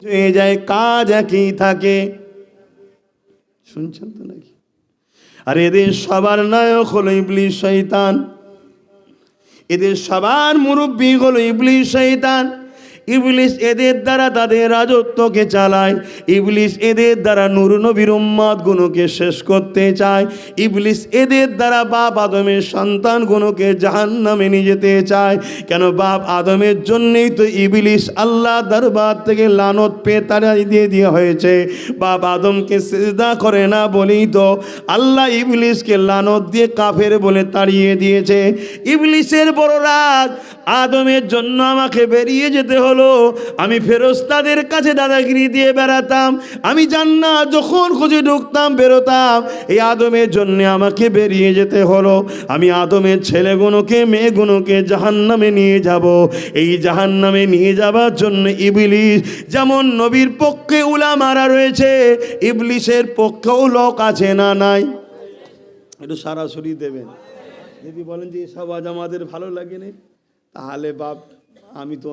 হয়ে যায়, কাজ একই থাকে। শুনছেন তো নাকি? আর এদের সবার নায়ক হলো ইবলিস শয়তান। এদের সবার মুরব্বী হলো ইবলিস শয়তান। ইবলিস এদের দ্বারা তাদের রাজত্বকে চালায়। ইবলিস এদের দ্বারা নূর নবীর উম্মতগুলোকে শেষ করতে চায়। ইবলিস এদের দ্বারা বাপ আদমের সন্তানগুলোকে জাহান্নামে নিয়ে যেতে চায়। কেন? বাপ আদমের জন্যই তো ইবলিস আল্লাহ দরবার থেকে লানত পেয়ে তাড়িয়ে দিয়ে দেওয়া হয়েছে। বাপ আদমকে সিজদা করে না বলেই তো আল্লাহ ইবলিসকে লানত দিয়ে কাফের বলে তাড়িয়ে দিয়েছে। ইবলিসের বড় রাগ, আদমের জন্য আমাকে বেরিয়ে যেতে হলো। আমি ফেরেশতাদের কাছে দাদাগিরি দিয়ে বেড়াতাম, আমি জান্নাত যখন খুঁজে ঢুকতাম বেরোতাম। এই আদমের জন্য আমাকে বেরিয়ে যেতে হলো। আমি আদমের ছেলেগুলোকে মেয়েগুলোকে জাহান্নামে নিয়ে যাব। এই জাহান্নামে নিয়ে যাবার জন্য ইবলিস যেমন নবীর পক্ষে উলামারা রয়েছে, ইবলিসের পক্ষেও লোক আছে না নাই? একটু সরাসরি দেবেন। যদি বলেন যে এসব আজ আমাদের ভালো লাগে না, তাহলে বাপ আমি তো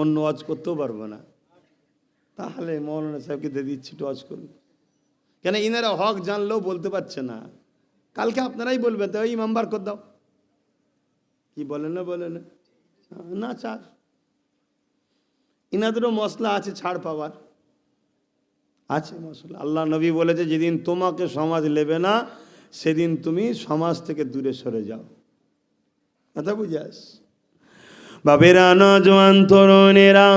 অন্য ওয়াজ করতেও পারবো না। তাহলে মৌলানা সাহেবকে দিয়ে দিচ্ছি, একটু ওয়াজ করুন। কেন? ইনারা হক জানলেও বলতে পারছে না। কালকে আপনারাই বলবেন, তো ইমাম বার করে দাও। কি বলে না বলে না? না ছাড়, ইনাদেরও মশলা আছে ছাড় পাওয়ার, আছে মশলা। আল্লাহ নবী বলেছে যেদিন তোমাকে সমাজ নেবে না সেদিন তুমি সমাজ থেকে দূরে সরে যাও। কথা বুঝাস? বাবেরা, নজওয়ান তরুণেরা,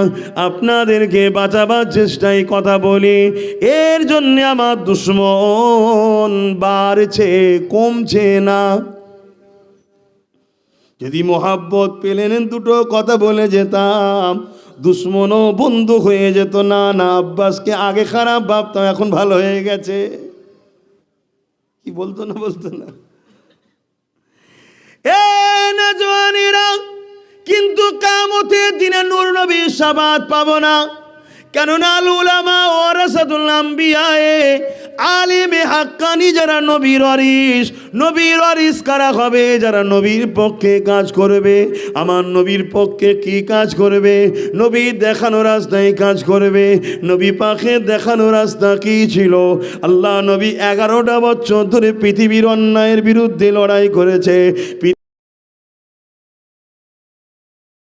আপনাদেরকে বাঁচাবার চেষ্টায় কথা বলি। এর জন্য আমার দুশ্মন বাড়ছে, কমছে না। যদি মোহাব্বত পেলেন দুটো কথা বলে যেতাম, দুশ্মনও বন্ধু হয়ে যেত। না না, আব্বাসকে আগে খারাপ ভাবতাম, এখন ভালো হয়ে গেছে। কি বলতো না বলতো না? এ নওজওয়ানেরা, কিন্তু কিয়ামতের দিনে নূর নবীর শাফাআত পাবো না। কেননা আল উলামা ওয়ারাসাতুল আম্বিয়া, আলিমে হাক্কানি যারা নবীর ওয়ারিস, নবীর ওয়ারিস কারা হবে? যারা নবীর পক্ষে কাজ করবে। আমার নবীর পক্ষে কি কাজ করবে? নবী দেখানো রাস্তায় কাজ করবে। নবী পাখে দেখানো রাস্তা কি ছিল? আল্লাহ নবী 11টা বছর ধরে পৃথিবীর অন্যায়ের বিরুদ্ধে লড়াই করেছে।